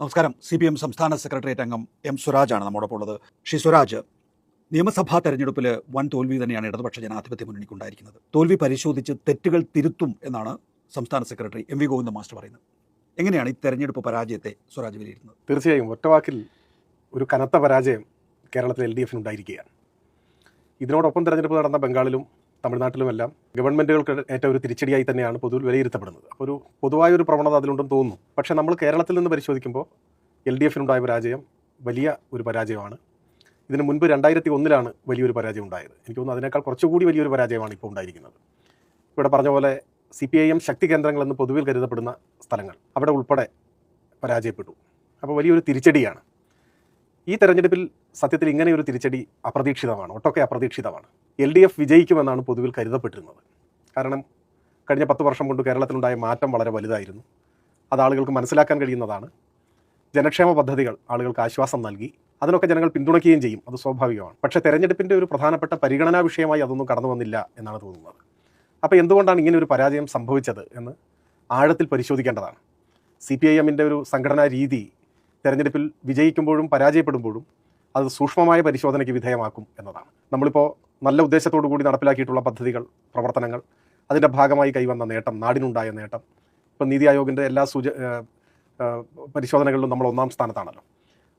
നമസ്കാരം. CPM സംസ്ഥാന secretariat അംഗം എം സ്വരാജാണ് നമ്മോടൊപ്പം ഉള്ളത്. ശ്രീ സ്വരാജ്, നിയമസഭാ തെരഞ്ഞെടുപ്പിൽ വൻ തോൽവി തന്നെയാണ് ഇടതുപക്ഷ ജനാധിപത്യ മുന്നണിക്കുണ്ടായിരിക്കുന്നത്. തോൽവി പരിശോധിച്ച് തെറ്റുകൾ തിരുത്തും എന്നാണ് സംസ്ഥാന സെക്രട്ടറി MV ഗോവിന്ദ മാസ്റ്റർ പറയുന്നത്. എങ്ങനെയാണ് ഈ തെരഞ്ഞെടുപ്പ് പരാജയത്തെ സ്വരാജ് വിലയിരുത്തുന്നത്? തീർച്ചയായും ഒറ്റവാക്കിൽ ഒരു കനത്ത പരാജയം കേരളത്തിൽ LDF ഉണ്ടായിരിക്കുകയാണ്. ഇതിനോടൊപ്പം തെരഞ്ഞെടുപ്പ് നടന്ന ബംഗാളിലും തമിഴ്നാട്ടിലുമെല്ലാം ഗവൺമെൻറ്റുകൾക്ക് ഏറ്റ ഒരു തിരിച്ചടിയായി തന്നെയാണ് പൊതുവിൽ വിലയിരുത്തപ്പെടുന്നത്. അപ്പോൾ ഒരു പൊതുവായൊരു പ്രവണത അതിലുണ്ടെന്ന് തോന്നുന്നു. പക്ഷേ നമ്മൾ കേരളത്തിൽ നിന്ന് പരിശോധിക്കുമ്പോൾ LDFനുണ്ടായ പരാജയം വലിയ ഒരു പരാജയമാണ്. ഇതിന് മുൻപ് 2001 വലിയൊരു പരാജയം ഉണ്ടായത്. എനിക്ക് തോന്നുന്നു അതിനേക്കാൾ കുറച്ചുകൂടി വലിയൊരു പരാജയമാണ് ഇപ്പോൾ ഉണ്ടായിരിക്കുന്നത്. ഇവിടെ പറഞ്ഞ പോലെ CPIM ശക്തി കേന്ദ്രങ്ങളെന്ന് പൊതുവിൽ കരുതപ്പെടുന്ന സ്ഥലങ്ങൾ അവിടെ ഉൾപ്പെടെ പരാജയപ്പെട്ടു. അപ്പോൾ വലിയൊരു തിരിച്ചടിയാണ്. ഈ തെരഞ്ഞെടുപ്പിൽ സത്യത്തിൽ ഇങ്ങനെയൊരു തിരിച്ചടി അപ്രതീക്ഷിതമാണ്, ഒട്ടൊക്കെ അപ്രതീക്ഷിതമാണ്. LDF വിജയിക്കുമെന്നാണ് പൊതുവിൽ കരുതപ്പെട്ടിരുന്നത്. കാരണം കഴിഞ്ഞ 10 വർഷം കൊണ്ട് കേരളത്തിലുണ്ടായ മാറ്റം വളരെ വലുതായിരുന്നു. അത് ആളുകൾക്ക് മനസ്സിലാക്കാൻ കഴിയുന്നതാണ്. ജനക്ഷേമ പദ്ധതികൾ ആളുകൾക്ക് ആശ്വാസം നൽകി, അതിനൊക്കെ ജനങ്ങൾ പിന്തുണയ്ക്കുകയും ചെയ്യും, അത് സ്വാഭാവികമാണ്. പക്ഷേ തെരഞ്ഞെടുപ്പിൻ്റെ ഒരു പ്രധാനപ്പെട്ട പരിഗണനാ വിഷയമായി അതൊന്നും കടന്നു വന്നില്ല എന്നാണ് തോന്നുന്നത്. അപ്പോൾ എന്തുകൊണ്ടാണ് ഇങ്ങനെ ഒരു പരാജയം സംഭവിച്ചത് എന്ന് ആഴത്തിൽ പരിശോധിക്കേണ്ടതാണ്. CPIMൻ്റെ ഒരു സംഘടനാ രീതി തെരഞ്ഞെടുപ്പിൽ വിജയിക്കുമ്പോഴും പരാജയപ്പെടുമ്പോഴും അത് സൂക്ഷ്മമായ പരിശോധനയ്ക്ക് വിധേയമാക്കും എന്നതാണ്. നമ്മളിപ്പോൾ നല്ല ഉദ്ദേശത്തോടു കൂടി നടപ്പിലാക്കിയിട്ടുള്ള പദ്ധതികൾ, പ്രവർത്തനങ്ങൾ, അതിൻ്റെ ഭാഗമായി കൈവന്ന നേട്ടം, നാടിനുണ്ടായ നേട്ടം, ഇപ്പം നീതി ആയോഗിൻ്റെ എല്ലാ പരിശോധനകളിലും നമ്മൾ 1-ാം സ്ഥാനത്താണല്ലോ.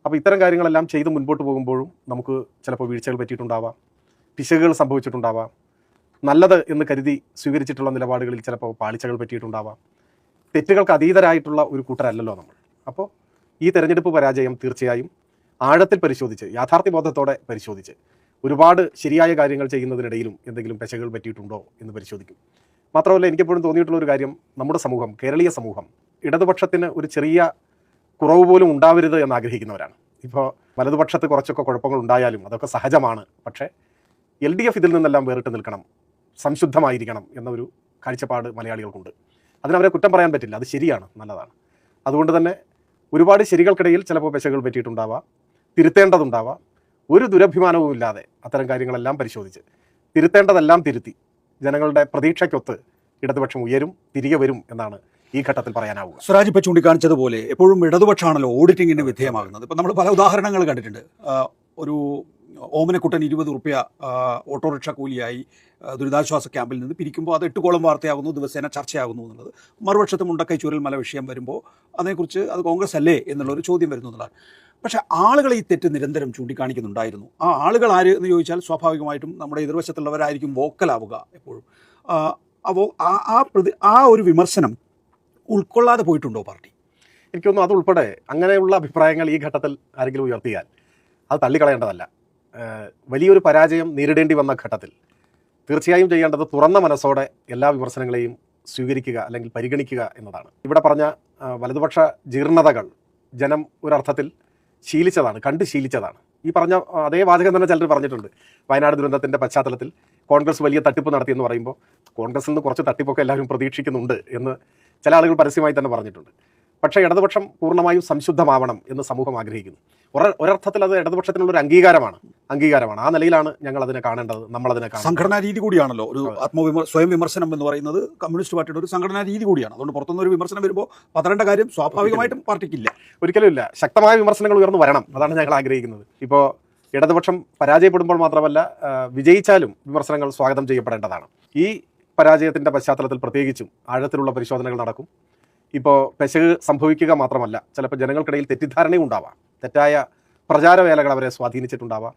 അപ്പോൾ ഇത്തരം കാര്യങ്ങളെല്ലാം ചെയ്ത് മുൻപോട്ട് പോകുമ്പോഴും നമുക്ക് ചിലപ്പോൾ വീഴ്ചകൾ പറ്റിയിട്ടുണ്ടാവാം, പിശകുകൾ സംഭവിച്ചിട്ടുണ്ടാവാം, നല്ലത് എന്ന് കരുതി സ്വീകരിച്ചിട്ടുള്ള നിലപാടുകളിൽ ചിലപ്പോൾ പാളിച്ചകൾ പറ്റിയിട്ടുണ്ടാവാം. തെറ്റുകൾക്ക് അതീതരായിട്ടുള്ള ഒരു കൂട്ടരല്ലല്ലോ നമ്മൾ. അപ്പോൾ ഈ തെരഞ്ഞെടുപ്പ് പരാജയം തീർച്ചയായും ആഴത്തിൽ പരിശോധിച്ച്, യാഥാർത്ഥ്യബോധത്തോടെ പരിശോധിച്ച്, ഒരുപാട് ശരിയായ കാര്യങ്ങൾ ചെയ്യുന്നതിനിടയിലും എന്തെങ്കിലും പെശകുകൾ പറ്റിയിട്ടുണ്ടോ എന്ന് പരിശോധിക്കും. മാത്രമല്ല, എനിക്കെപ്പോഴും തോന്നിയിട്ടുള്ള ഒരു കാര്യം, നമ്മുടെ സമൂഹം, കേരളീയ സമൂഹം ഇടതുപക്ഷത്തിന് ഒരു ചെറിയ കുറവ് പോലും ഉണ്ടാവരുത് എന്ന് ആഗ്രഹിക്കുന്നവരാണ്. ഇപ്പോൾ വലതുപക്ഷത്ത് കുറച്ചൊക്കെ കുഴപ്പങ്ങൾ ഉണ്ടായാലും അതൊക്കെ സഹജമാണ്. പക്ഷേ LDF ഇതിൽ നിന്നെല്ലാം വേറിട്ട് നിൽക്കണം, സംശുദ്ധമായിരിക്കണം എന്നൊരു കാഴ്ചപ്പാട് മലയാളികൾക്കുണ്ട്. അതിനവരെ കുറ്റം പറയാൻ പറ്റില്ല, അത് ശരിയാണ്, നല്ലതാണ്. അതുകൊണ്ട് തന്നെ ഒരുപാട് ശരികൾക്കിടയിൽ ചിലപ്പോൾ പെശകുകൾ പറ്റിയിട്ടുണ്ടാവാം, തിരുത്തേണ്ടതുണ്ടാവാം. ഒരു ദുരഭിമാനവും ഇല്ലാതെ അത്തരം കാര്യങ്ങളെല്ലാം പരിശോധിച്ച് തിരുത്തേണ്ടതെല്ലാം തിരുത്തി ജനങ്ങളുടെ പ്രതീക്ഷയ്ക്കൊത്ത് ഇടതുപക്ഷം ഉയരും, തിരികെ വരും എന്നാണ് ഈ ഘട്ടത്തിൽ പറയാനാവുക. സ്വരാജ് ഇപ്പോൾ ചൂണ്ടിക്കാണിച്ചതുപോലെ എപ്പോഴും ഇടതുപക്ഷമാണല്ലോ ഓഡിറ്റിങ്ങിന് വിധേയമാകുന്നത്. ഇപ്പോൾ നമ്മൾ പല ഉദാഹരണങ്ങൾ കണ്ടിട്ടുണ്ട്. ഒരു ഓമനക്കുട്ടൻ 20 രൂപ ഓട്ടോറിക്ഷ കൂലിയായി ദുരിതാശ്വാസ ക്യാമ്പിൽ നിന്ന് പിരിക്കുമ്പോൾ അത് 8 കോളം വാർത്തയാകുന്നു, ദിവസേന ചർച്ചയാകുന്നു എന്നുള്ളത്. മറുപക്ഷത്ത് മുണ്ടക്കൈ ചൂരൽമല വിഷയം വരുമ്പോൾ അതേക്കുറിച്ച് അത് കോൺഗ്രസ് അല്ലേ എന്നുള്ളൊരു ചോദ്യം വരുന്നു എന്നുള്ളതാണ്. പക്ഷേ ആളുകൾ ഈ തെറ്റ് നിരന്തരം ചൂണ്ടിക്കാണിക്കുന്നുണ്ടായിരുന്നു. ആ ആളുകൾ ആര് എന്ന് ചോദിച്ചാൽ സ്വാഭാവികമായിട്ടും നമ്മുടെ എതിർവശത്തുള്ളവരായിരിക്കും വോക്കലാവുക എപ്പോഴും. അപ്പോൾ ആ ഒരു വിമർശനം ഉൾക്കൊള്ളാതെ പോയിട്ടുണ്ടോ പാർട്ടി? എനിക്കൊന്നും അതുൾപ്പെടെ അങ്ങനെയുള്ള അഭിപ്രായങ്ങൾ ഈ ഘട്ടത്തിൽ ആരെങ്കിലും ഉയർത്തിയാൽ അത് തള്ളിക്കളയേണ്ടതല്ല. വലിയൊരു പരാജയം നേരിടേണ്ടി വന്ന ഘട്ടത്തിൽ തീർച്ചയായും ചെയ്യേണ്ടത് തുറന്ന മനസ്സോടെ എല്ലാ വിമർശനങ്ങളെയും സ്വീകരിക്കുക, അല്ലെങ്കിൽ പരിഗണിക്കുക എന്നതാണ്. ഇവിടെ പറഞ്ഞ വലതുപക്ഷ ജീർണതകൾ ജനം ഒരർത്ഥത്തിൽ ശീലിച്ചതാണ്, കണ്ട് ശീലിച്ചതാണ്. ഈ പറഞ്ഞ അതേ വാചകം തന്നെ ചിലർ പറഞ്ഞിട്ടുണ്ട്. വയനാട് ദുരന്തത്തിൻ്റെ പശ്ചാത്തലത്തിൽ കോൺഗ്രസ് വലിയ തട്ടിപ്പ് നടത്തിയെന്ന് പറയുമ്പോൾ കോൺഗ്രസിൽ നിന്ന് കുറച്ച് തട്ടിപ്പൊക്കെ എല്ലാവരും പ്രതീക്ഷിക്കുന്നുണ്ട് എന്ന് ചില ആളുകൾ പരസ്യമായി തന്നെ പറഞ്ഞിട്ടുണ്ട്. പക്ഷേ ഇടതുപക്ഷം പൂർണ്ണമായും സംശുദ്ധമാവണം എന്ന് സമൂഹം ആഗ്രഹിക്കുന്നു. ഒരർത്ഥത്തിൽ അത് ഇടതുപക്ഷത്തിനുള്ളൊരു അംഗീകാരമാണ്. ആ നിലയിലാണ് ഞങ്ങൾ അതിനെ കാണേണ്ടത്, നമ്മളതിനെ കാണേണ്ടത്. സംഘടനാ രീതി കൂടിയാണല്ലോ ഒരു സ്വയം വിമർശനം എന്ന് പറയുന്നത്. കമ്മ്യൂണിസ്റ്റ് പാർട്ടിയുടെ ഒരു സംഘടനാ രീതി കൂടിയാണ്. അതുകൊണ്ട് പുറത്തുനിന്നൊരു വിമർശനം വരുമ്പോൾ പതറേണ്ട കാര്യം സ്വാഭാവികമായിട്ടും പാർട്ടിക്കില്ല, ഒരിക്കലും ഇല്ല. ശക്തമായ വിമർശനങ്ങൾ ഉയർന്നു വരണം, അതാണ് ഞങ്ങൾ ആഗ്രഹിക്കുന്നത്. ഇപ്പോൾ ഇടതുപക്ഷം പരാജയപ്പെടുമ്പോൾ മാത്രമല്ല, വിജയിച്ചാലും വിമർശനങ്ങൾ സ്വാഗതം ചെയ്യപ്പെടേണ്ടതാണ്. ഈ പരാജയത്തിൻ്റെ പശ്ചാത്തലത്തിൽ പ്രത്യേകിച്ചും ആഴത്തിലുള്ള പരിശോധനകൾ നടക്കും. ഇപ്പോൾ പെശക് സംഭവിക്കുക മാത്രമല്ല, ചിലപ്പോൾ ജനങ്ങൾക്കിടയിൽ തെറ്റിദ്ധാരണയും ഉണ്ടാവാം, തെറ്റായ പ്രചാരവേലകൾ അവരെ സ്വാധീനിച്ചിട്ടുണ്ടാവാം.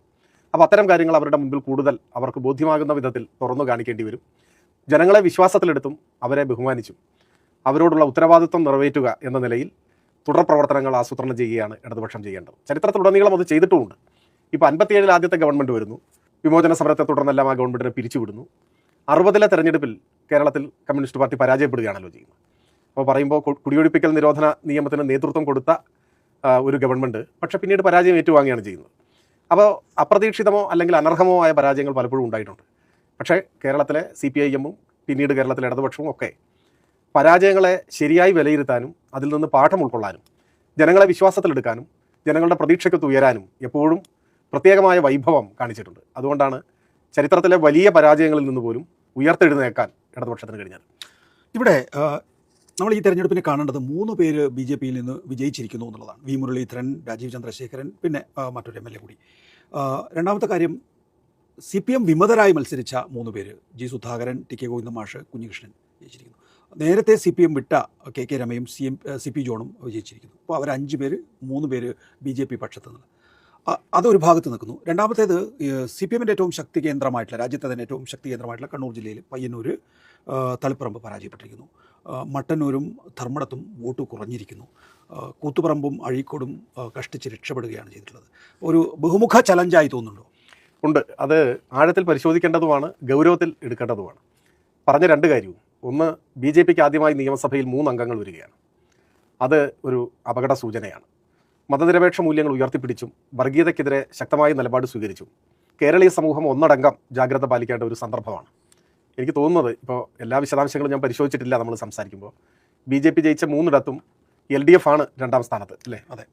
അപ്പോൾ അത്തരം കാര്യങ്ങൾ അവരുടെ മുമ്പിൽ കൂടുതൽ അവർക്ക് ബോധ്യമാകുന്ന വിധത്തിൽ തുറന്നു കാണിക്കേണ്ടി വരും. ജനങ്ങളെ വിശ്വാസത്തിലെടുത്തും അവരെ ബഹുമാനിച്ചും അവരോടുള്ള ഉത്തരവാദിത്വം നിറവേറ്റുക എന്ന നിലയിൽ തുടർ പ്രവർത്തനങ്ങൾ ആസൂത്രണം ചെയ്യുകയാണ് ഇടതുപക്ഷം ചെയ്യേണ്ടത്. ചരിത്രത്തിലുടനീളം അത് ചെയ്തിട്ടുമുണ്ട്. ഇപ്പോൾ 57 ആദ്യത്തെ ഗവൺമെൻറ് വരുന്നു, വിമോചന സമരത്തെ തുടർന്നെല്ലാം ആ ഗവൺമെൻറ്റിനെ പിരിച്ചുവിടുന്നു. 60 തെരഞ്ഞെടുപ്പിൽ കേരളത്തിൽ കമ്മ്യൂണിസ്റ്റ് പാർട്ടി പരാജയപ്പെടുകയാണല്ലോ ചെയ്യുന്നത്. അപ്പോൾ പറയുമ്പോൾ കുടിയൊഴിപ്പിക്കൽ നിരോധന നിയമത്തിന് നേതൃത്വം കൊടുത്ത ഒരു ഗവൺമെൻറ് പക്ഷേ പിന്നീട് പരാജയം ഏറ്റുവാങ്ങുകയാണ് ചെയ്യുന്നത്. അപ്പോൾ അപ്രതീക്ഷിതമോ അല്ലെങ്കിൽ അനർഹമോ ആയ പരാജയങ്ങൾ പലപ്പോഴും ഉണ്ടായിട്ടുണ്ട്. പക്ഷേ കേരളത്തിലെ CPIMഉം പിന്നീട് കേരളത്തിലെ ഇടതുപക്ഷവും ഒക്കെ പരാജയങ്ങളെ ശരിയായി വിലയിരുത്താനും അതിൽ നിന്ന് പാഠം ഉൾക്കൊള്ളാനും ജനങ്ങളെ വിശ്വാസത്തിലെടുക്കാനും ജനങ്ങളുടെ പ്രതീക്ഷയ്ക്കൊത്ത് ഉയരാനും എപ്പോഴും പ്രത്യേകമായ വൈഭവം കാണിച്ചിട്ടുണ്ട്. അതുകൊണ്ടാണ് ചരിത്രത്തിലെ വലിയ പരാജയങ്ങളിൽ നിന്ന് പോലും ഉയർത്തെഴുന്നേൽക്കാൻ ഇടതുപക്ഷത്തിന് കഴിഞ്ഞത്. ഇവിടെ നമ്മൾ ഈ തെരഞ്ഞെടുപ്പിനെ കാണേണ്ടത് 3 പേര് ബി ജെ പിയിൽ നിന്ന് വിജയിച്ചിരിക്കുന്നു എന്നുള്ളതാണ്. വി മുരളീധരൻ, രാജീവ് ചന്ദ്രശേഖരൻ, പിന്നെ മറ്റൊരു എം എൽ എ കൂടി. രണ്ടാമത്തെ കാര്യം, CPM വിമതരായി മത്സരിച്ച 3 പേര്, G Sudhakaran, T K Govinda മാഷ്, കുഞ്ഞികൃഷ്ണൻ വിജയിച്ചിരിക്കുന്നു. നേരത്തെ CPM വിട്ട KK രമയും CP ജോണും വിജയിച്ചിരിക്കുന്നു. അപ്പോൾ അവർ 5 പേര്, 3 പേര് BJP പക്ഷത്ത് നിന്ന്. അതൊരു ഭാഗത്ത് നിൽക്കുന്നു. രണ്ടാമത്തേത്, CPMൻ്റെ ഏറ്റവും ശക്തി കേന്ദ്രമായിട്ടുള്ള, രാജ്യത്തെ തന്നെ ഏറ്റവും ശക്തി കേന്ദ്രമായിട്ടുള്ള കണ്ണൂർ ജില്ലയിൽ പയ്യന്നൂർ, തളിപ്പറമ്പ് പരാജയപ്പെട്ടിരിക്കുന്നു. മട്ടന്നൂരും ധർമ്മടത്തും വോട്ട് കുറഞ്ഞിരിക്കുന്നു. കൂത്തുപറമ്പും അഴീക്കോടും കഷ്ടിച്ച് രക്ഷപ്പെടുകയാണ് ചെയ്തിട്ടുള്ളത്. ഒരു ബഹുമുഖ ചലഞ്ചായി തോന്നുന്നുണ്ടോ? ഉണ്ട്. അത് ആഴത്തിൽ പരിശോധിക്കേണ്ടതുമാണ്, ഗൗരവത്തിൽ എടുക്കേണ്ടതുമാണ്. പറഞ്ഞ 2 കാര്യവും. ഒന്ന്, BJPക്ക് ആദ്യമായി നിയമസഭയിൽ 3 അംഗങ്ങൾ വരികയാണ്. അത് ഒരു അപകട സൂചനയാണ്. മതനിരപേക്ഷ മൂല്യങ്ങൾ ഉയർത്തിപ്പിടിച്ചും വർഗീയതയ്ക്കെതിരെ ശക്തമായ നിലപാട് സ്വീകരിച്ചും കേരളീയ സമൂഹം ഒന്നടങ്കം ജാഗ്രത പാലിക്കേണ്ട ഒരു സന്ദർഭമാണ്. എനിക്ക് തോന്നുന്നത്, ഇപ്പോൾ എല്ലാ വിശദാംശങ്ങളും ഞാൻ പരിശോധിച്ചിട്ടില്ല, നമ്മൾ സംസാരിക്കുമ്പോൾ BJP ജയിച്ച 3ഇടത്തും LDF ആണ് 2ാം സ്ഥാനത്ത്, അല്ലേ? അതെ,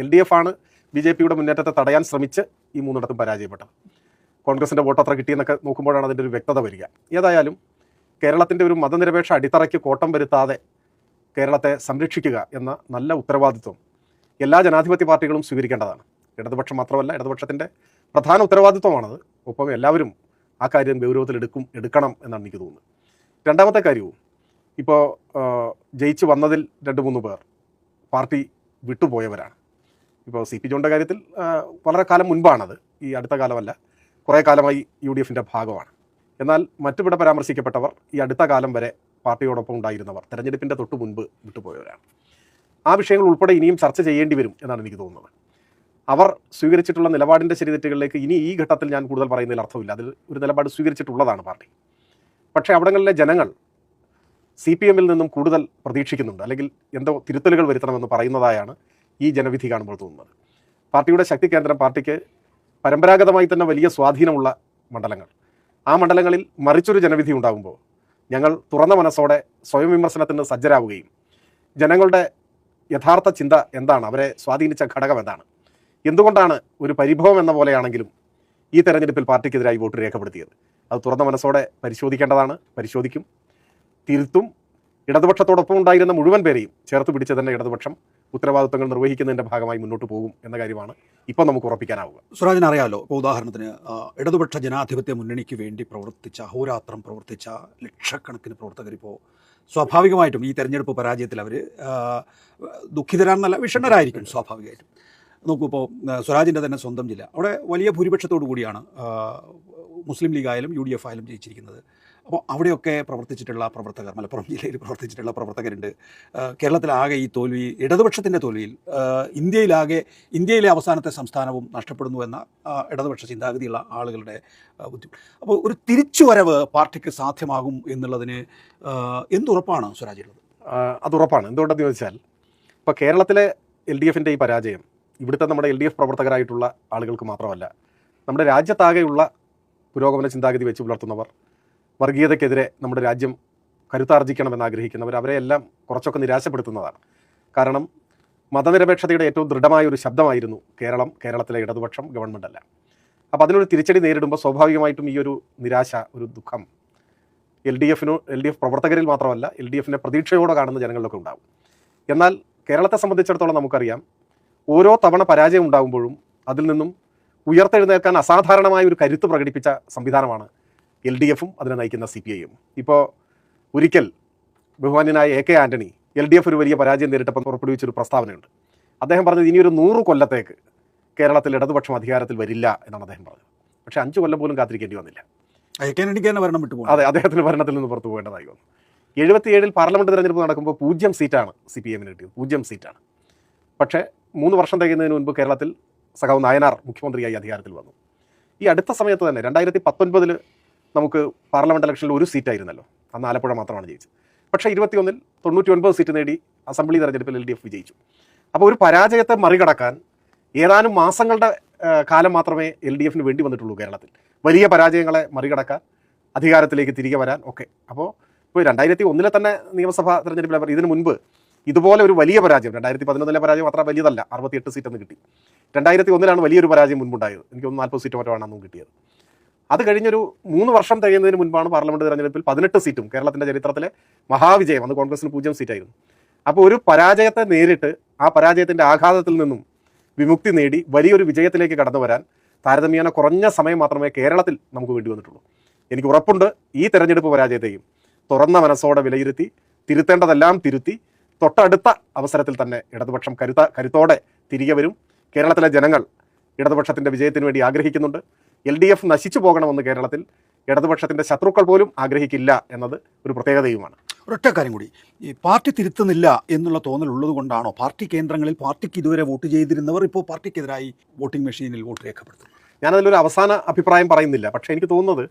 LDF ആണ് BJPയുടെ മുന്നേറ്റത്തെ തടയാൻ ശ്രമിച്ച് ഈ 3ഇടത്തും പരാജയപ്പെട്ടത്. കോൺഗ്രസിൻ്റെ വോട്ട് അത്ര കിട്ടിയെന്നൊക്കെ നോക്കുമ്പോഴാണ് അതിൻ്റെ ഒരു വ്യക്തത വരിക. ഏതായാലും കേരളത്തിൻ്റെ ഒരു മതനിരപേക്ഷ അടിത്തറയ്ക്ക് കോട്ടം വരുത്താതെ കേരളത്തെ സംരക്ഷിക്കുക എന്ന നല്ല ഉത്തരവാദിത്വം എല്ലാ ജനാധിപത്യ പാർട്ടികളും സ്വീകരിക്കേണ്ടതാണ്. ഇടതുപക്ഷം മാത്രമല്ല, ഇടതുപക്ഷത്തിൻ്റെ പ്രധാന ഉത്തരവാദിത്വമാണത്. ഒപ്പം എല്ലാവരും ആ കാര്യം ഗൗരവത്തിൽ എടുക്കണം എന്നാണ് എനിക്ക് തോന്നുന്നത്. രണ്ടാമത്തെ കാര്യവും, ഇപ്പോൾ ജയിച്ചു വന്നതിൽ 2-3 പേർ പാർട്ടി വിട്ടുപോയവരാണ്. ഇപ്പോൾ CP ജോണിൻ്റെ കാര്യത്തിൽ വളരെ കാലം മുൻപാണത്, ഈ അടുത്ത കാലമല്ല, കുറേ കാലമായി UDFൻ്റെ ഭാഗമാണ്. എന്നാൽ മറ്റിവിടെ പരാമർശിക്കപ്പെട്ടവർ ഈ അടുത്ത കാലം വരെ പാർട്ടിയോടൊപ്പം ഉണ്ടായിരുന്നവർ, തെരഞ്ഞെടുപ്പിൻ്റെ തൊട്ട് മുൻപ് വിട്ടുപോയവരാണ്. ആ വിഷയങ്ങൾ ഉൾപ്പെടെ ഇനിയും ചർച്ച ചെയ്യേണ്ടി വരും എന്നാണ് എനിക്ക് തോന്നുന്നത്. അവർ സ്വീകരിച്ചിട്ടുള്ള നിലപാടിൻ്റെ ശരിതെറ്റുകളിലേക്ക് ഇനി ഈ ഘട്ടത്തിൽ ഞാൻ കൂടുതൽ പറയുന്നതിൽ അർത്ഥമില്ല. അതിൽ ഒരു നിലപാട് സ്വീകരിച്ചിട്ടുള്ളതാണ് പാർട്ടി. പക്ഷേ അവിടങ്ങളിലെ ജനങ്ങൾ CPMൽ നിന്നും കൂടുതൽ പ്രതീക്ഷിക്കുന്നുണ്ട്, അല്ലെങ്കിൽ എന്തോ തിരുത്തലുകൾ വരുത്തണമെന്ന് പറയുന്നതായാണ് ഈ ജനവിധി കാണുമ്പോൾ തോന്നുന്നത്. പാർട്ടിയുടെ ശക്തി കേന്ദ്രം, പാർട്ടിക്ക് പരമ്പരാഗതമായി തന്നെ വലിയ സ്വാധീനമുള്ള മണ്ഡലങ്ങൾ, ആ മണ്ഡലങ്ങളിൽ മറിച്ചൊരു ജനവിധി ഉണ്ടാകുമ്പോൾ ഞങ്ങൾ തുറന്ന മനസ്സോടെ സ്വയം വിമർശനത്തിന് സജ്ജരാവുകയും ജനങ്ങളുടെ യഥാർത്ഥ ചിന്ത എന്താണ്, അവരെ സ്വാധീനിച്ച ഘടകം എന്താണ്, എന്തുകൊണ്ടാണ് ഒരു പരിഭവം എന്ന പോലെയാണെങ്കിലും ഈ തെരഞ്ഞെടുപ്പിൽ പാർട്ടിക്കെതിരായി വോട്ട് രേഖപ്പെടുത്തിയത്, അത് തുറന്ന മനസ്സോടെ പരിശോധിക്കേണ്ടതാണ്. പരിശോധിക്കും, തിരുത്തും. ഇടതുപക്ഷത്തോടൊപ്പം ഉണ്ടായിരുന്ന മുഴുവൻ പേരെയും ചേർത്ത് പിടിച്ച് തന്നെ ഇടതുപക്ഷം ഉത്തരവാദിത്തങ്ങൾ നിർവഹിക്കുന്നതിൻ്റെ ഭാഗമായി മുന്നോട്ട് പോകും എന്ന കാര്യമാണ് ഇപ്പോൾ നമുക്ക് ഉറപ്പിക്കാനാവുക. സ്വരാജിന് അറിയാമല്ലോ, ഇപ്പോൾ ഉദാഹരണത്തിന് ഇടതുപക്ഷ ജനാധിപത്യ മുന്നണിക്ക് വേണ്ടി പ്രവർത്തിച്ച, അഹോരാത്രം പ്രവർത്തിച്ച ലക്ഷക്കണക്കിന് പ്രവർത്തകർ ഇപ്പോൾ സ്വാഭാവികമായിട്ടും ഈ തെരഞ്ഞെടുപ്പ് പരാജയത്തിൽ അവർ ദുഃഖിതരാണെന്നല്ല, വിഷണ്ണരായിരിക്കും സ്വാഭാവികമായിട്ടും. നോക്കൂ, ഇപ്പോൾ സ്വരാജിൻ്റെ തന്നെ സ്വന്തം ജില്ല, അവിടെ വലിയ ഭൂരിപക്ഷത്തോടു കൂടിയാണ് മുസ്ലിം ലീഗ് ആയാലും UDF ആയാലും ജയിച്ചിരിക്കുന്നത്. അപ്പോൾ അവിടെയൊക്കെ പ്രവർത്തിച്ചിട്ടുള്ള പ്രവർത്തകർ, മലപ്പുറം ജില്ലയിൽ പ്രവർത്തിച്ചിട്ടുള്ള പ്രവർത്തകരുണ്ട്. കേരളത്തിലാകെ ഈ തോൽവി, ഇടതുപക്ഷത്തിൻ്റെ തോൽവിയിൽ ഇന്ത്യയിലെ അവസാനത്തെ സംസ്ഥാനവും നഷ്ടപ്പെടുന്നു എന്ന ഇടതുപക്ഷ ചിന്താഗതിയുള്ള ആളുകളുടെ ബുദ്ധിമുട്ട്. അപ്പോൾ ഒരു തിരിച്ചുവരവ് പാർട്ടിക്ക് സാധ്യമാകും എന്നുള്ളതിന് എന്തുറപ്പാണ് സ്വരാജുള്ളത്? അതുറപ്പാണ്. എന്തുകൊണ്ടെന്ന് ചോദിച്ചാൽ, ഇപ്പോൾ കേരളത്തിലെ LDFൻ്റെ ഈ പരാജയം ഇവിടുത്തെ നമ്മുടെ LDF പ്രവർത്തകരായിട്ടുള്ള ആളുകൾക്ക് മാത്രമല്ല, നമ്മുടെ രാജ്യത്താകെയുള്ള പുരോഗമന ചിന്താഗതി വെച്ച് പുലർത്തുന്നവർ, വർഗീയതയ്ക്കെതിരെ നമ്മുടെ രാജ്യം കരുത്താർജിക്കണമെന്ന് ആഗ്രഹിക്കുന്നവർ, അവരെയെല്ലാം കുറച്ചൊക്കെ നിരാശപ്പെടുത്തുന്നതാണ്. കാരണം മതനിരപേക്ഷതയുടെ ഏറ്റവും ദൃഢമായ ഒരു ശബ്ദമായിരുന്നു കേരളത്തിലെ ഇടതുപക്ഷം, ഗവൺമെൻറ് അല്ല. അപ്പോൾ അതിനൊരു തിരിച്ചടി നേരിടുമ്പോൾ സ്വാഭാവികമായിട്ടും ഈ ഒരു നിരാശ, ഒരു ദുഃഖം LDF പ്രവർത്തകരിൽ മാത്രമല്ല, LDFനെ പ്രതീക്ഷയോടെ കാണുന്ന ജനങ്ങളിലൊക്കെ ഉണ്ടാകും. എന്നാൽ കേരളത്തെ സംബന്ധിച്ചിടത്തോളം നമുക്കറിയാം, ഓരോ തവണ പരാജയം ഉണ്ടാകുമ്പോഴും അതിൽ നിന്നും ഉയർത്തെഴുന്നേൽക്കാൻ അസാധാരണമായ ഒരു കരുത്ത് പ്രകടിപ്പിച്ച സംവിധാനമാണ് LDFും അതിനെ നയിക്കുന്ന CPIയും. ഇപ്പോൾ ഒരിക്കൽ ബഹുമാന്യനായ AK ആൻ്റണി LDF ഒരു വലിയ പരാജയം നേരിട്ടപ്പോൾ പുറപ്പെടുവിച്ചൊരു പ്രസ്താവനയുണ്ട്. അദ്ദേഹം പറഞ്ഞത്, ഇനിയൊരു 100 കൊല്ലത്തേക്ക് കേരളത്തിൽ ഇടതുപക്ഷം അധികാരത്തിൽ വരില്ല എന്നാണ് അദ്ദേഹം പറഞ്ഞത്. പക്ഷേ 5 കൊല്ലം പോലും കാത്തിരിക്കേണ്ടി വന്നില്ല. ഭരണം വിട്ടുപോകും. അതെ, അദ്ദേഹത്തിന് ഭരണത്തിൽ നിന്ന് പുറത്തു പോകേണ്ടതായി വന്നു. 77 പാർലമെൻറ്റ് തെരഞ്ഞെടുപ്പ് നടക്കുമ്പോൾ 0 സീറ്റാണ് CPMന് കിട്ടിയത്, 0 സീറ്റാണ്. പക്ഷേ 3 വർഷം തികയുന്നതിന് മുൻപ് കേരളത്തിൽ സഖാവ് നായനാർ മുഖ്യമന്ത്രിയായി അധികാരത്തിൽ വന്നു. ഈ അടുത്ത സമയത്ത് തന്നെ 2019 നമുക്ക് പാർലമെൻറ്റ് ഇലക്ഷനിൽ 1 സീറ്റായിരുന്നല്ലോ, അന്ന് ആലപ്പുഴ മാത്രമാണ് ജയിച്ചത്. പക്ഷേ 21 99 സീറ്റ് നേടി അസംബ്ലി തെരഞ്ഞെടുപ്പിൽ LDF വിജയിച്ചു. അപ്പോൾ ഒരു പരാജയത്തെ മറികടക്കാൻ ഏതാനും മാസങ്ങളുടെ കാലം മാത്രമേ LDFന് വേണ്ടി വന്നിട്ടുള്ളൂ കേരളത്തിൽ, വലിയ പരാജയങ്ങളെ മറികടക്കാൻ, അധികാരത്തിലേക്ക് തിരികെ വരാൻ ഒക്കെ. അപ്പോൾ 2001 തന്നെ നിയമസഭാ തെരഞ്ഞെടുപ്പിൽ, ഇതിനു മുൻപ് ഇതുപോലെ ഒരു വലിയ പരാജയം, 2011 പരാജയം അത്ര വലിയതല്ല, 68 സീറ്റൊന്നും കിട്ടി. 2001 വലിയൊരു പരാജയം മുൻപുണ്ടായത്, എനിക്ക് 40 സീറ്റ് മറ്റോ ആണ് അന്നും കിട്ടിയത്. അത് കഴിഞ്ഞൊരു 3 വർഷം കഴിയുന്നതിന് മുൻപാണ് പാർലമെന്റ് തെരഞ്ഞെടുപ്പിൽ 18 സീറ്റും കേരളത്തിന്റെ ചരിത്രത്തിലെ മഹാവിജയം, അന്ന് കോൺഗ്രസിന് 0 സീറ്റായിരുന്നു. അപ്പോൾ ഒരു പരാജയത്തെ നേരിട്ട് ആ പരാജയത്തിന്റെ ആഘാതത്തിൽ നിന്നും വിമുക്തി നേടി വലിയൊരു വിജയത്തിലേക്ക് കടന്നു വരാൻ താരതമ്യേന കുറഞ്ഞ സമയം മാത്രമേ കേരളത്തിൽ നമുക്ക് വേണ്ടി വന്നിട്ടുള്ളൂ. എനിക്ക് ഉറപ്പുണ്ട് ഈ തെരഞ്ഞെടുപ്പ് പരാജയത്തെയും തുറന്ന മനസ്സോടെ വിലയിരുത്തി തിരുത്തേണ്ടതെല്ലാം തിരുത്തി തൊട്ടടുത്ത അവസരത്തിൽ തന്നെ ഇടതുപക്ഷം കരുത്തോടെ തിരികെ വരും. കേരളത്തിലെ ജനങ്ങൾ ഇടതുപക്ഷത്തിന്റെ വിജയത്തിന് വേണ്ടി ആഗ്രഹിക്കുന്നുണ്ട്. LDF നശിച്ചു പോകണമെന്ന് കേരളത്തിൽ ഇടതുപക്ഷത്തിന്റെ ശത്രുക്കൾ പോലും ആഗ്രഹിക്കില്ല എന്നത് ഒരു പ്രത്യേകതയുമാണ്. ഒരൊറ്റ കാര്യം കൂടി, ഈ പാർട്ടി തിരുത്തുന്നില്ല എന്നുള്ള തോന്നലുള്ളത് കൊണ്ടാണോ പാർട്ടി കേന്ദ്രങ്ങളിൽ പാർട്ടിക്ക് ഇതുവരെ വോട്ട് ചെയ്തിരുന്നവർ ഇപ്പോൾ പാർട്ടിക്കെതിരായി വോട്ടിംഗ് മെഷീനിൽ വോട്ട് രേഖപ്പെടുത്തുന്നു? ഞാനതിലൊരു അവസാന അഭിപ്രായം പറയുന്നില്ല. പക്ഷേ എനിക്ക് തോന്നുന്നത്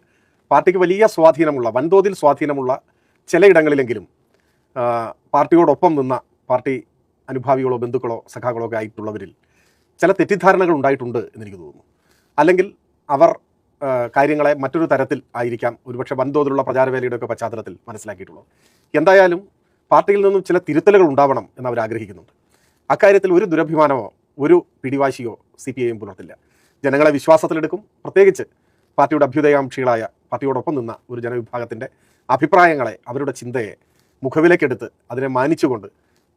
പാർട്ടിക്ക് വലിയ സ്വാധീനമുള്ള, വൻതോതിൽ സ്വാധീനമുള്ള ചിലയിടങ്ങളിലെങ്കിലും പാർട്ടിയോടൊപ്പം നിന്ന പാർട്ടി അനുഭാവികളോ ബന്ധുക്കളോ സഖാക്കളോ ഒക്കെ ആയിട്ടുള്ളവരിൽ ചില തെറ്റിദ്ധാരണകൾ ഉണ്ടായിട്ടുണ്ട് എന്നെനിക്ക് തോന്നുന്നു. അല്ലെങ്കിൽ അവർ കാര്യങ്ങളെ മറ്റൊരു തരത്തിൽ ആയിരിക്കാം ഒരുപക്ഷെ വൻതോതിലുള്ള പ്രചാരവേലയുടെയൊക്കെ പശ്ചാത്തലത്തിൽ മനസ്സിലാക്കിയിട്ടുള്ളത്. എന്തായാലും പാർട്ടിയിൽ നിന്നും ചില തിരുത്തലുകൾ ഉണ്ടാവണം എന്ന് അവർ ആഗ്രഹിക്കുന്നുണ്ട്. അക്കാര്യത്തിൽ ഒരു ദുരഭിമാനമോ ഒരു പിടിവാശിയോ CPIM പുലർത്തില്ല. ജനങ്ങളെ വിശ്വാസത്തിലെടുക്കും. പ്രത്യേകിച്ച് പാർട്ടിയുടെ അഭ്യുദയാംക്ഷികളായ പാർട്ടിയോടൊപ്പം നിന്ന ഒരു ജനവിഭാഗത്തിൻ്റെ അഭിപ്രായങ്ങളെ, അവരുടെ ചിന്തയെ മുഖവിലേക്കെടുത്ത് അതിനെ മാനിച്ചുകൊണ്ട്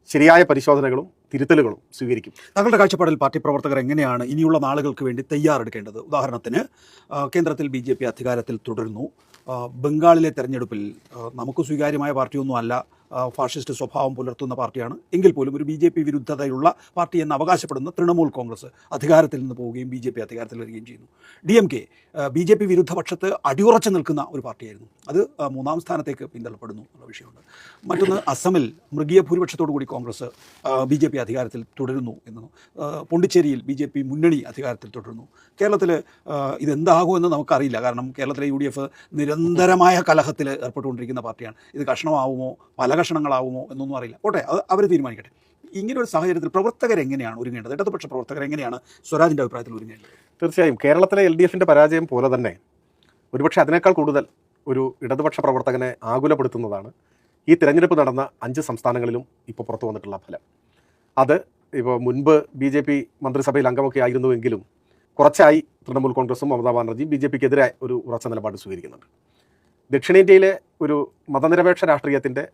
ശരിയായ പരിശോധനകളും തിരുത്തലുകളും സ്വീകരിക്കും. താങ്കളുടെ കാഴ്ചപ്പാടിൽ പാർട്ടി പ്രവർത്തകർ എങ്ങനെയാണ് ഇനിയുള്ള നാളുകൾക്ക് വേണ്ടി തയ്യാറെടുക്കേണ്ടത്? ഉദാഹരണത്തിന് കേന്ദ്രത്തിൽ BJP അധികാരത്തിൽ തുടരുന്നു. ബംഗാളിലെ തെരഞ്ഞെടുപ്പിൽ നമുക്ക് സ്വീകാര്യമായ പാർട്ടിയൊന്നും അല്ല, ഫാഷിസ്റ്റ് സ്വഭാവം പുലർത്തുന്ന പാർട്ടിയാണ്. എങ്കിൽ പോലും ഒരു BJP വിരുദ്ധതയുള്ള പാർട്ടി എന്ന് അവകാശപ്പെടുന്ന തൃണമൂൽ കോൺഗ്രസ് അധികാരത്തിൽ നിന്ന് പോവുകയും BJP അധികാരത്തിൽ വരികയും ചെയ്യുന്നു. DMK BJP വിരുദ്ധ പക്ഷത്ത് അടിയുറച്ചു നിൽക്കുന്ന ഒരു പാർട്ടിയായിരുന്നു. അത് 3ാം സ്ഥാനത്തേക്ക് പിന്തള്ളപ്പെടുന്നു എന്നുള്ള വിഷയമുണ്ട്. മറ്റൊന്ന്, അസമിൽ മൃഗീയ ഭൂരിപക്ഷത്തോടു കൂടി കോൺഗ്രസ് BJP അധികാരത്തിൽ തുടരുന്നു എന്നു. പോണ്ടിച്ചേരിയിൽ BJP മുന്നണി അധികാരത്തിൽ തുടരുന്നു. കേരളത്തിൽ ഇതെന്താകുമെന്ന് നമുക്കറിയില്ല. കാരണം കേരളത്തിലെ UDF നിരന്തരമായ കലഹത്തിൽ ഏർപ്പെട്ടുകൊണ്ടിരിക്കുന്ന പാർട്ടിയാണ്. ഇത് കഷ്ണമാവുമോ പല കഷണങ്ങളാവുമോ എന്നൊന്നും അറിയില്ല. പോട്ടെ, അത് അവർ തീരുമാനിക്കട്ടെ. ഇങ്ങനെ ഒരു സാഹചര്യത്തിൽ പ്രവർത്തകരെങ്ങനെയാണ് ഒരുങ്ങേണ്ടത്? ഇടതുപക്ഷ പ്രവർത്തകർ എങ്ങനെയാണ് സ്വരാജിൻ്റെ അഭിപ്രായത്തിൽ ഒരുങ്ങേണ്ടത്? തീർച്ചയായും കേരളത്തിലെ LDFന്റെ പരാജയം പോലെ തന്നെ ഒരുപക്ഷെ അതിനേക്കാൾ കൂടുതൽ ഒരു ഇടതുപക്ഷ പ്രവർത്തകനെ ആകുലപ്പെടുത്തുന്നതാണ് ഈ തിരഞ്ഞെടുപ്പ് നടന്ന 5 സംസ്ഥാനങ്ങളിലും ഇപ്പോൾ പുറത്തു വന്നിട്ടുള്ള ഫലം. അത് ഇപ്പോൾ മുൻപ് BJP മന്ത്രിസഭയിൽ അംഗമൊക്കെ ആയിരുന്നുവെങ്കിലും കുറച്ചായി തൃണമൂൽ കോൺഗ്രസും മമതാ ബാനർജിയും BJPക്കെതിരായ ഒരു ഉറച്ച നിലപാട് സ്വീകരിക്കുന്നുണ്ട്. ദക്ഷിണേന്ത്യയിലെ ഒരു മതനിരപേക്ഷ രാഷ്ട്രീയത്തിൻ്റെ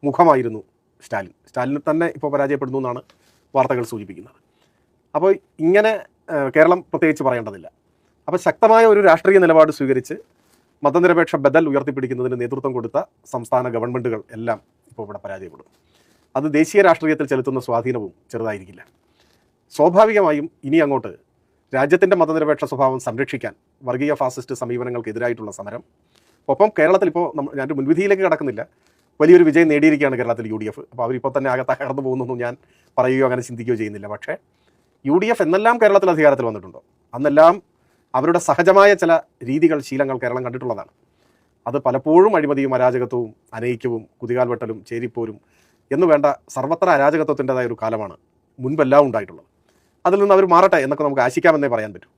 മുഖമായിരുന്നു സ്റ്റാലിൻ തന്നെ ഇപ്പോൾ പരാജയപ്പെടുന്നു എന്നാണ് വാർത്തകൾ സൂചിപ്പിക്കുന്നത്. അപ്പോൾ ഇങ്ങനെ കേരളം പ്രത്യേകിച്ച് പറയേണ്ടതില്ല. അപ്പോൾ ശക്തമായ ഒരു രാഷ്ട്രീയ നിലപാട് സ്വീകരിച്ച് മതനിരപേക്ഷ ബദൽ ഉയർത്തിപ്പിടിക്കുന്നതിന് നേതൃത്വം കൊടുത്ത സംസ്ഥാന ഗവൺമെൻറ്റുകൾ എല്ലാം ഇപ്പോൾ ഇവിടെ പരാജയപ്പെടും. അത് ദേശീയ രാഷ്ട്രീയത്തിൽ ചെലുത്തുന്ന സ്വാധീനവും ചെറുതായിരിക്കില്ല. സ്വാഭാവികമായും ഇനി അങ്ങോട്ട് രാജ്യത്തിൻ്റെ മതനിരപേക്ഷ സ്വഭാവം സംരക്ഷിക്കാൻ വർഗീയ ഫാസിസ്റ്റ് സമീപനങ്ങൾക്കെതിരായിട്ടുള്ള സമരം, ഒപ്പം കേരളത്തിൽ ഇപ്പോൾ ഞാനൊരു മുൻവിധിയിലേക്ക് കടക്കുന്നില്ല, വലിയൊരു വിജയം നേടിയിരിക്കുകയാണ് കേരളത്തിൽ UDF. അപ്പോൾ അവരിപ്പോൾ തന്നെ തകർന്നു പോകുന്നൊന്നും ഞാൻ പറയുകയോ അങ്ങനെ ചിന്തിക്കുകയോ ചെയ്യുന്നില്ല. പക്ഷേ UDF എന്നെല്ലാം കേരളത്തിൽ അധികാരത്തിൽ വന്നിട്ടുണ്ടോ അന്നെല്ലാം അവരുടെ സഹജമായ ചില രീതികൾ, ശീലങ്ങൾ കേരളം കണ്ടിട്ടുള്ളതാണ്. അത് പലപ്പോഴും അഴിമതിയും അരാജകത്വവും അനൈക്യവും കുതികാൽ വെട്ടലും ചേരിപ്പോരും എന്ന് വേണ്ട സർവത്ര അരാജകത്വത്തിൻ്റെതായ ഒരു കാലമാണ് മുൻപെല്ലാം ഉണ്ടായിട്ടുള്ളത്. അതിൽ നിന്ന് അവർ മാറട്ടെ എന്നൊക്കെ നമുക്ക് ആശിക്കാമെന്നേ പറയാൻ പറ്റൂ.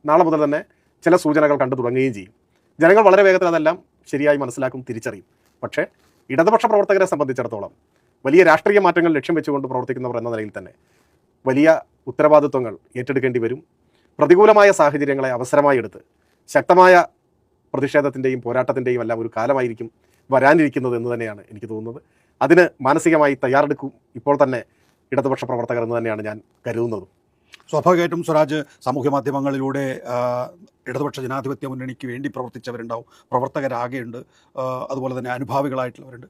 നാളെ മുതൽ തന്നെ ചില സൂചനകൾ കണ്ടു തുടങ്ങുകയും ചെയ്യും. ജനങ്ങൾ വളരെ വേഗത്തിൽ അതെല്ലാം ശരിയായി മനസ്സിലാക്കും, തിരിച്ചറിയും. പക്ഷേ ഇടതുപക്ഷ പ്രവർത്തകരെ സംബന്ധിച്ചിടത്തോളം വലിയ രാഷ്ട്രീയ മാറ്റങ്ങൾ ലക്ഷ്യം വെച്ചുകൊണ്ട് പ്രവർത്തിക്കുന്നവർ എന്ന നിലയിൽ തന്നെ വലിയ ഉത്തരവാദിത്വങ്ങൾ ഏറ്റെടുക്കേണ്ടി വരും. പ്രതികൂലമായ സാഹചര്യങ്ങളെ അവസരമായി എടുത്ത് ശക്തമായ പ്രതിഷേധത്തിൻ്റെയും പോരാട്ടത്തിൻ്റെയും എല്ലാം ഒരു കാലമായിരിക്കും വരാനിരിക്കുന്നത് എന്ന് തന്നെയാണ് എനിക്ക് തോന്നുന്നത്. അതിന് മാനസികമായി തയ്യാറെടുക്കും ഇപ്പോൾ തന്നെ ഇടതുപക്ഷ പ്രവർത്തകർ എന്ന് തന്നെയാണ് ഞാൻ കരുതുന്നതും. സ്വാഭാവികമായിട്ടും സ്വരാജ് സാമൂഹ്യ മാധ്യമങ്ങളിലൂടെ ഇടതുപക്ഷ ജനാധിപത്യ മുന്നണിക്ക് വേണ്ടി പ്രവർത്തിച്ചവരുണ്ടാവും, പ്രവർത്തകരാകെയുണ്ട്, അതുപോലെ തന്നെ അനുഭാവികളായിട്ടുള്ളവരുണ്ട്.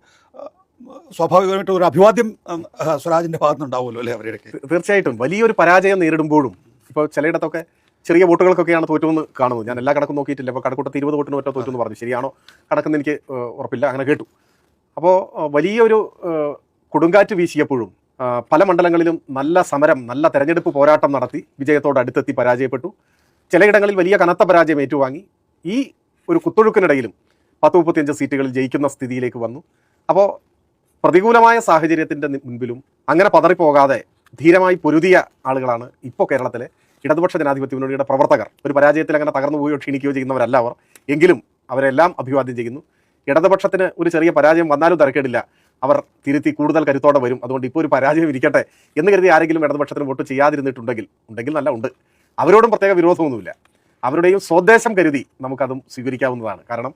സ്വാഭാവികമായിട്ടും ഒരു അഭിവാദ്യം സ്വരാജിൻ്റെ ഭാഗത്തുനിന്നുണ്ടാവുമല്ലോ അല്ലേ അവരുടെയൊക്കെ? തീർച്ചയായിട്ടും വലിയൊരു പരാജയം നേരിടുമ്പോഴും ഇപ്പോൾ ചിലയിടത്തൊക്കെ ചെറിയ വോട്ടുകൾക്കൊക്കെയാണ് തോറ്റുമെന്ന് കാണുന്നത്. ഞാൻ എല്ലാ കണക്കും നോക്കിയിട്ടില്ല. അപ്പോൾ കടക്കൂട്ടത്ത് 20 വോട്ടിന് ഒറ്റ തോറ്റെന്ന് പറഞ്ഞു. ശരിയാണോ കണക്കെന്ന് എനിക്ക് ഉറപ്പില്ല, അങ്ങനെ കേട്ടു. അപ്പോൾ വലിയൊരു കൊടുങ്കാറ്റ് വീശിയപ്പോഴും പല മണ്ഡലങ്ങളിലും നല്ല സമരം, നല്ല തെരഞ്ഞെടുപ്പ് പോരാട്ടം നടത്തി വിജയത്തോട് അടുത്തെത്തി പരാജയപ്പെട്ടു. ചിലയിടങ്ങളിൽ വലിയ കനത്ത പരാജയം ഏറ്റുവാങ്ങി. ഈ ഒരു കുത്തൊഴുക്കിനിടയിലും 10-35 സീറ്റുകളിൽ ജയിക്കുന്ന സ്ഥിതിയിലേക്ക് വന്നു. അപ്പോൾ പ്രതികൂലമായ സാഹചര്യത്തിൻ്റെ മുൻപിലും അങ്ങനെ പതറിപ്പോകാതെ ധീരമായി പൊരുതിയ ആളുകളാണ് ഇപ്പോൾ കേരളത്തിലെ ഇടതുപക്ഷ ജനാധിപത്യ മുന്നണിയുടെ പ്രവർത്തകർ. ഒരു പരാജയത്തിൽ അങ്ങനെ തകർന്നു പോവുകയോ ക്ഷീണിക്കുകയോ ചെയ്യുന്നവരല്ല അവർ. എങ്കിലും അവരെല്ലാം അഭിവാദ്യം ചെയ്യുന്നു. ഇടതുപക്ഷത്തിന് ഒരു ചെറിയ പരാജയം വന്നാലും തരക്കേടില്ല, അവർ തിരുത്തി കൂടുതൽ കരുത്തോടെ വരും. അതുകൊണ്ട് ഇപ്പോൾ ഒരു പരാജയം ഇരിക്കട്ടെ എന്ന് കരുതി ആരെങ്കിലും ഇടതുപക്ഷത്തിന് വോട്ട് ചെയ്യാതിരുന്നിട്ടുണ്ടെങ്കിൽ നല്ല ഉണ്ട്. അവരോടും പ്രത്യേക വിരോധമൊന്നുമില്ല. അവരുടെയും സ്വദേശം കരുതി നമുക്കതും സ്വീകരിക്കാവുന്നതാണ്. കാരണം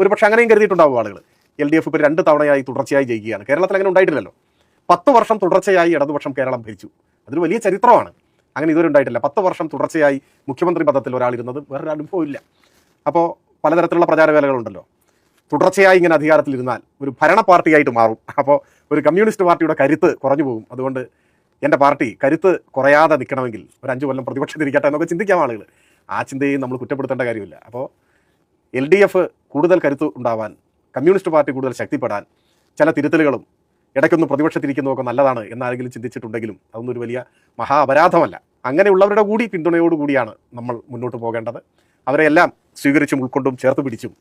ഒരുപക്ഷെ അങ്ങനെയും കരുതിയിട്ടുണ്ടാവും ആളുകൾ. LDF ഇപ്പോൾ 2 തവണയായി തുടർച്ചയായി ജയിക്കുകയാണ്. കേരളത്തിൽ അങ്ങനെ ഉണ്ടായിട്ടില്ലല്ലോ. 10 വർഷം തുടർച്ചയായി ഇടതുപക്ഷം കേരളം ഭരിച്ചു. അതൊരു വലിയ ചരിത്രമാണ്. അങ്ങനെ ഇതുവരെ ഉണ്ടായിട്ടില്ല. 10 വർഷം തുടർച്ചയായി മുഖ്യമന്ത്രി പദത്തിൽ ഒരാളിരുന്നത് വേറൊരു അനുഭവമില്ല. അപ്പോൾ പലതരത്തിലുള്ള പ്രചാരവേലകളുണ്ടല്ലോ. തുടർച്ചയായി ഇങ്ങനെ അധികാരത്തിലിരുന്നാൽ ഒരു ഭരണ പാർട്ടിയായിട്ട് മാറും. അപ്പോൾ ഒരു കമ്മ്യൂണിസ്റ്റ് പാർട്ടിയുടെ കരുത്ത് കുറഞ്ഞു പോകും. അതുകൊണ്ട് എൻ്റെ പാർട്ടി കരുത്ത് കുറയാതെ നിൽക്കണമെങ്കിൽ ഒരു 5 കൊല്ലം പ്രതിപക്ഷത്തിരിക്കട്ടെ എന്നൊക്കെ ചിന്തിക്കാം ആളുകൾ. ആ ചിന്തയും നമ്മൾ കുറ്റപ്പെടുത്തേണ്ട കാര്യമില്ല. അപ്പോൾ LDF കൂടുതൽ കരുത്ത് ഉണ്ടാവാൻ, കമ്മ്യൂണിസ്റ്റ് പാർട്ടി കൂടുതൽ ശക്തിപ്പെടാൻ ചില തിരുത്തലുകളും ഇടയ്ക്കൊന്ന് പ്രതിപക്ഷത്തിരിക്കുന്നതൊക്കെ നല്ലതാണ് എന്നാരെങ്കിലും ചിന്തിച്ചിട്ടുണ്ടെങ്കിലും അതൊന്നും ഒരു വലിയ മഹാ അപരാധമല്ല. അങ്ങനെയുള്ളവരുടെ കൂടി പിന്തുണയോടുകൂടിയാണ് നമ്മൾ മുന്നോട്ട് പോകേണ്ടത്. അവരെല്ലാം സ്വീകരിച്ചും ഉൾക്കൊണ്ടും ചേർത്ത് പിടിച്ചും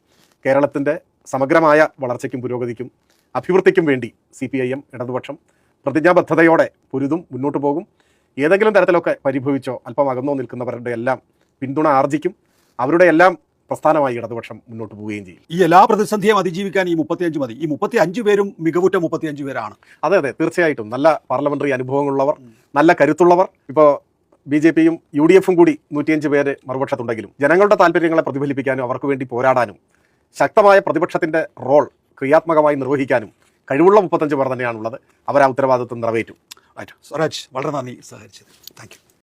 കേരളത്തിൻ്റെ സമഗ്രമായ വളർച്ചയ്ക്കും പുരോഗതിക്കും അഭിവൃദ്ധിക്കും വേണ്ടി CPIM ഇടതുപക്ഷം പ്രതിജ്ഞാബദ്ധതയോടെ പൊരുതും, മുന്നോട്ട് പോകും. ഏതെങ്കിലും തരത്തിലൊക്കെ പരിഭവിച്ചോ അല്പം അകന്നോ നിൽക്കുന്നവരുടെ എല്ലാം പിന്തുണ ആർജിക്കും. അവരുടെ എല്ലാം പ്രസ്ഥാനമായി ഇടതുപക്ഷം മുന്നോട്ട് പോവുകയും ചെയ്യും. ഈ എല്ലാ പ്രതിസന്ധിയും അതിജീവിക്കാൻ ഈ 35 മതി. ഈ 35 പേരും മികവുറ്റ 35 പേരാണ്. അതെ അതെ, തീർച്ചയായിട്ടും നല്ല പാർലമെന്ററി അനുഭവങ്ങളുള്ളവർ, നല്ല കരുത്തുള്ളവർ. ഇപ്പോൾ BJPയും UDFും കൂടി 105 പേര് മറുപക്ഷത്തുണ്ടെങ്കിലും ജനങ്ങളുടെ താല്പര്യങ്ങളെ പ്രതിഫലിപ്പിക്കാനും അവർക്ക് വേണ്ടി പോരാടാനും ശക്തമായ പ്രതിപക്ഷത്തിൻ്റെ റോൾ ക്രിയാത്മകമായി നിർവഹിക്കാനും കഴിവുള്ള 35 പേർ തന്നെയാണുള്ളത്. അവർ ആ ഉത്തരവാദിത്വം നിറവേറ്റും. സ്വരാജ്, വളരെ നന്ദി സഹകരിച്ചത്. Thank you.